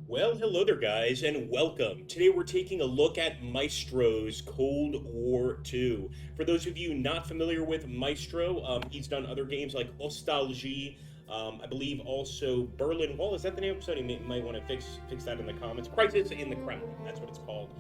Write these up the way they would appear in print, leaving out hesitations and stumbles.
Well, hello there, guys, and welcome. Today we're taking a look at Maestro's Cold War II. For those of you not familiar with Maestro, he's done other games like Ostalgie, I believe also Berlin Wall. Is that the name? Somebody might want to fix that in the comments. Crisis in the Kremlin, that's what it's called.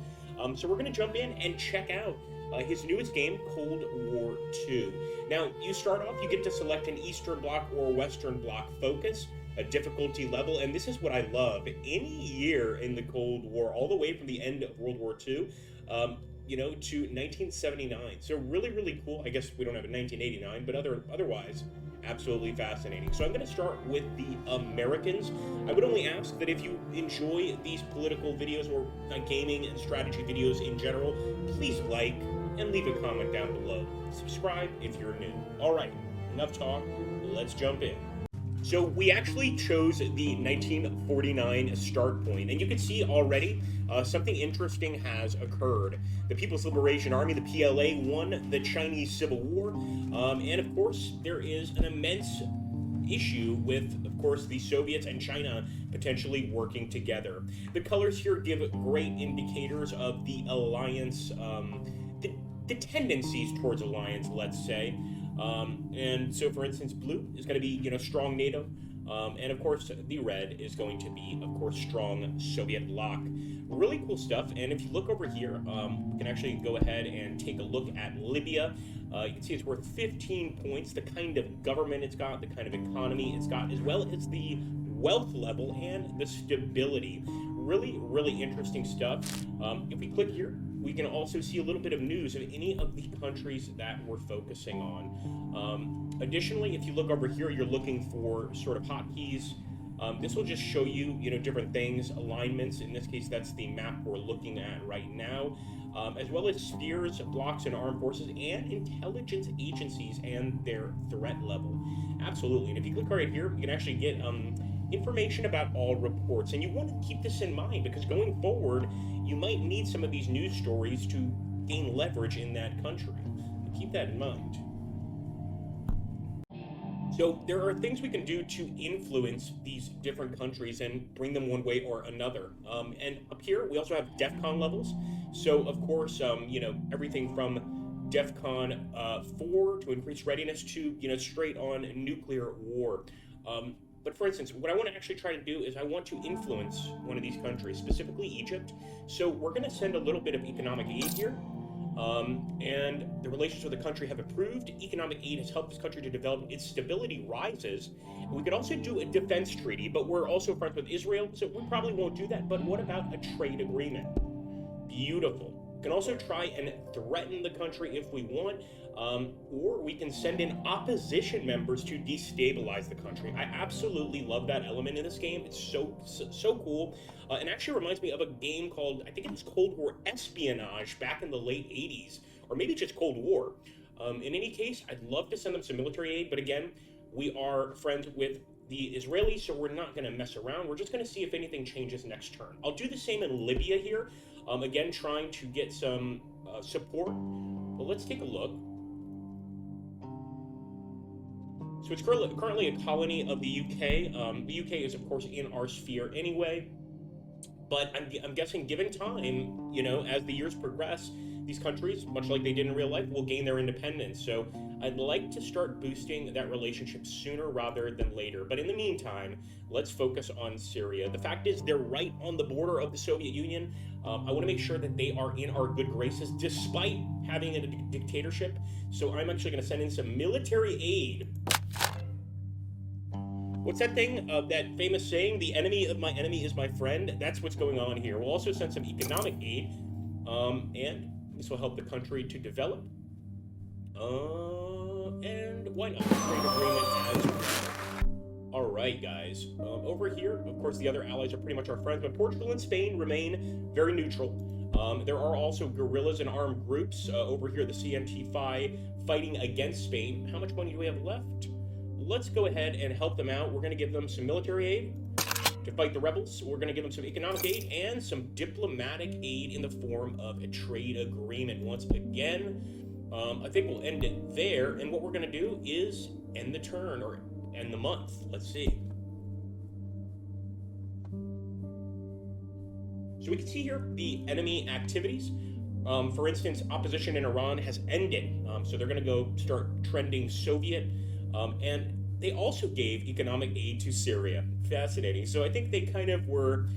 So we're going to jump in and check out his newest game, Cold War II. Now, you start off, you get to select an Eastern Bloc or Western Bloc focus, a difficulty level, and this is what I love. Any year in the Cold War, all the way from the end of World War II, to 1979. So really, really cool. I guess we don't have a 1989, but otherwise, absolutely fascinating. So I'm going to start with the Americans. I would only ask that if you enjoy these political videos or gaming and strategy videos in general, please like and leave a comment down below. Subscribe if you're new. All right, enough talk. Let's jump in. So we actually chose the 1949 start point, and you can see already something interesting has occurred. The People's Liberation Army, the PLA, won the Chinese Civil War, and of course there is an immense issue with, of course, the Soviets and China potentially working together. The colors here give great indicators of the alliance, the tendencies towards alliance, let's say. And so, for instance, blue is going to be, strong NATO. And of course, the red is going to be, of course, strong Soviet bloc. Really cool stuff. And if you look over here, we can actually go ahead and take a look at Libya. You can see it's worth 15 points. The kind of government it's got, the kind of economy it's got, as well as the wealth level and the stability. Really, really interesting stuff. If we click here, we can also see a little bit of news of any of the countries that we're focusing on. Additionally, if you look over here, you're looking for sort of hotkeys. This will just show you, different things, alignments. In this case, that's the map we're looking at right now, as well as spheres, blocks, and armed forces, and intelligence agencies and their threat level. Absolutely. And if you click right here, you can actually get information about all reports. And you want to keep this in mind because going forward, you might need some of these news stories to gain leverage in that country. Keep that in mind. So there are things we can do to influence these different countries and bring them one way or another. And up here, we also have DEFCON levels. So of course, everything from DEFCON 4 to increased readiness to, straight on nuclear war. But for instance, what I want to actually try to do is I want to influence one of these countries, specifically Egypt. So we're going to send a little bit of economic aid here. And the relations with the country have improved. Economic aid has helped this country to develop. Its stability rises. We could also do a defense treaty, but we're also friends with Israel, so we probably won't do that. But what about a trade agreement? Beautiful. We can also try and threaten the country if we want, or we can send in opposition members to destabilize the country. I absolutely love that element in this game. It's so cool. And actually reminds me of a game called, I think it was Cold War Espionage back in the late 80s, or maybe just Cold War. In any case, I'd love to send them some military aid, but again, we are friends with the Israelis, so we're not going to mess around. We're just going to see if anything changes next turn. I'll do the same in Libya here. Again, trying to get some support. But let's take a look. So it's currently a colony of the UK. The UK is, of course, in our sphere anyway. But I'm guessing, given time, as the years progress, these countries, much like they did in real life, will gain their independence. So I'd like to start boosting that relationship sooner rather than later. But in the meantime, let's focus on Syria. The fact is, they're right on the border of the Soviet Union. I want to make sure that they are in our good graces, despite having a dictatorship. So I'm actually going to send in some military aid. What's that thing, that famous saying, the enemy of my enemy is my friend? That's what's going on here. We'll also send some economic aid, and this will help the country to develop. And why not? Trade agreement as well. All right, guys. Over here, of course, the other allies are pretty much our friends, but Portugal and Spain remain very neutral. There are also guerrillas and armed groups over here, the CNT-FI, fighting against Spain. How much money do we have left? Let's go ahead and help them out. We're going to give them some military aid to fight the rebels. We're going to give them some economic aid and some diplomatic aid in the form of a trade agreement. Once again, I think we'll end it there. And what we're going to do is end the turn or end the month. Let's see. So we can see here the enemy activities. For instance, opposition in Iran has ended, so they're going to go start trending Soviet, and they also gave economic aid to Syria. Fascinating. So I think they kind of were,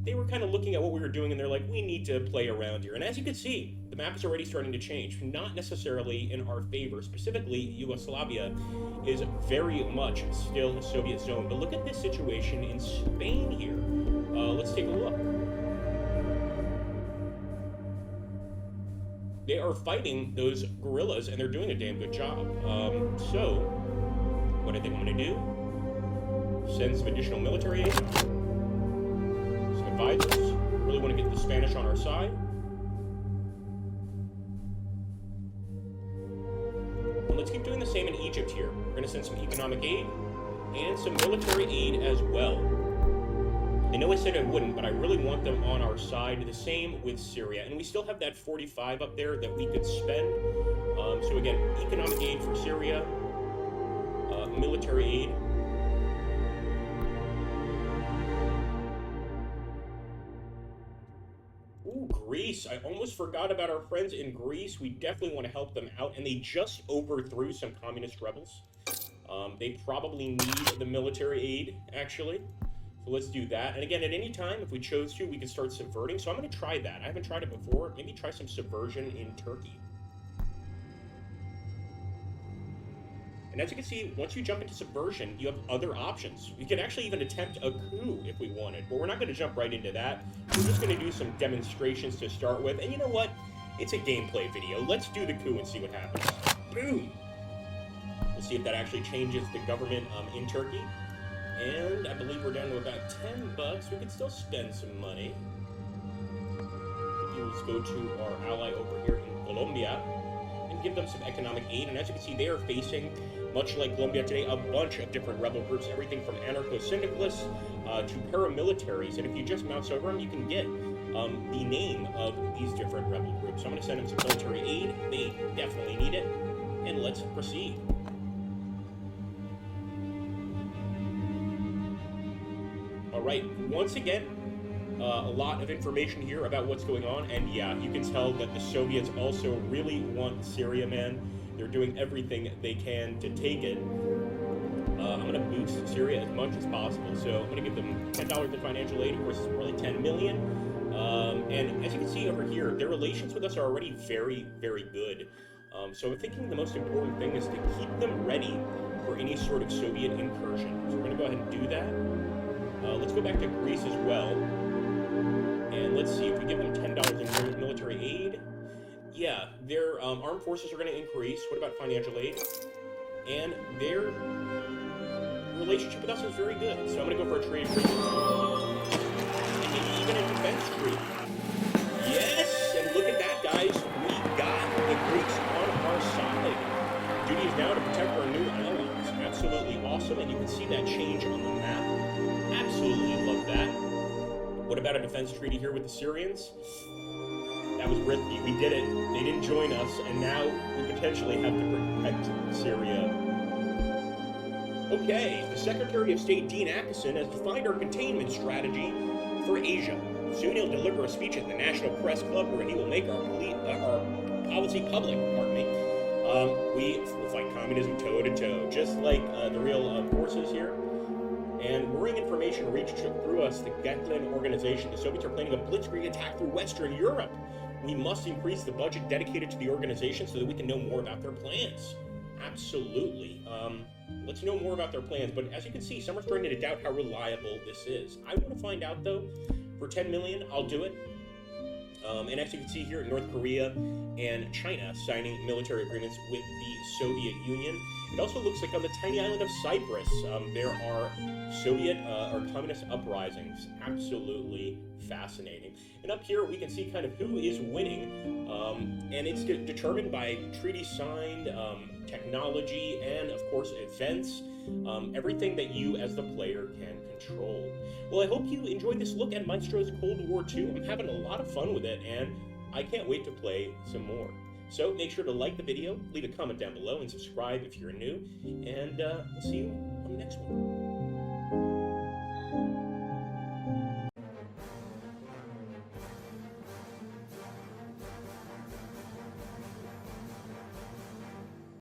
they were kind of looking at what we were doing, and they're like, we need to play around here. And as you can see, the map is already starting to change, not necessarily in our favor. Specifically, Yugoslavia is very much still a Soviet zone. But look at this situation in Spain here. Let's take a look. They are fighting those guerrillas, and they're doing a damn good job. So, what I think I'm going to do, send some additional military aid, some advisors. Really want to get the Spanish on our side. And let's keep doing the same in Egypt here. We're going to send some economic aid and some military aid as well. I know I said I wouldn't, but I really want them on our side. The same with Syria. And we still have that 45 up there that we could spend. So again, economic aid for Syria, military aid. Ooh, Greece. I almost forgot about our friends in Greece. We definitely want to help them out. And they just overthrew some communist rebels. They probably need the military aid, actually. So let's do that. And again, at any time, if we chose to, we could start subverting. So I'm going to try that. I haven't tried it before. Maybe try some subversion in Turkey. And as you can see, once you jump into subversion, you have other options. We could actually even attempt a coup if we wanted, but we're not going to jump right into that. We're just going to do some demonstrations to start with. And you know what? It's a gameplay video. Let's do the coup and see what happens. Boom! We'll see if that actually changes the government in Turkey. And I believe we're down to about $10. We could still spend some money. Let's go to our ally over here in Colombia and give them some economic aid. And as you can see, they are facing, much like Colombia today, a bunch of different rebel groups, everything from anarcho-syndicalists to paramilitaries. And if you just mouse over them, you can get the name of these different rebel groups. So I'm going to send them some military aid. They definitely need it. And let's proceed. All right, once again, a lot of information here about what's going on, and yeah, you can tell that the Soviets also really want Syria, man. They're doing everything they can to take it. I'm going to boost Syria as much as possible, so I'm going to give them $10 in financial aid. Of course, it's really $10 million. And as you can see over here, their relations with us are already very, very good. So I'm thinking the most important thing is to keep them ready for any sort of Soviet incursion. So we're going to go ahead and do that. Let's go back to Greece as well, and let's see if we give them $10 in military aid. Yeah, their armed forces are going to increase. What about financial aid? And their relationship with us is very good, so I'm going to go for a trade agreement. And maybe even a defense treaty. Yes, and look at that, guys. We got the Greeks on our side. Duty is now to protect our new allies. Absolutely awesome, and you can see that change on the map. Absolutely love that. What about a defense treaty here with the Syrians? That was risky. We did it. They didn't join us, and now we potentially have to protect Syria. Okay, the Secretary of State, Dean Acheson, has defined our containment strategy for Asia. Soon he'll deliver a speech at the National Press Club where he will make our policy public, we will fight communism toe-to-toe, just like the real forces here. And worrying information reached through us, the Getlin organization. The Soviets are planning a blitzkrieg attack through Western Europe. We must increase the budget dedicated to the organization so that we can know more about their plans. Absolutely. Let's know more about their plans. But as you can see, some are starting to doubt how reliable this is. I want to find out, though. For $10 million, I'll do it. And as you can see here, North Korea and China signing military agreements with the Soviet Union. It also looks like on the tiny island of Cyprus, there are Soviet or communist uprisings. Absolutely fascinating. And up here, we can see kind of who is winning. And it's determined by treaties signed, technology, and of course, events. Everything that you as the player can control. Well, I hope you enjoyed this look at Maestro's Cold War II. I'm having a lot of fun with it, and I can't wait to play some more. So make sure to like the video, leave a comment down below, and subscribe if you're new. And we'll see you on the next one.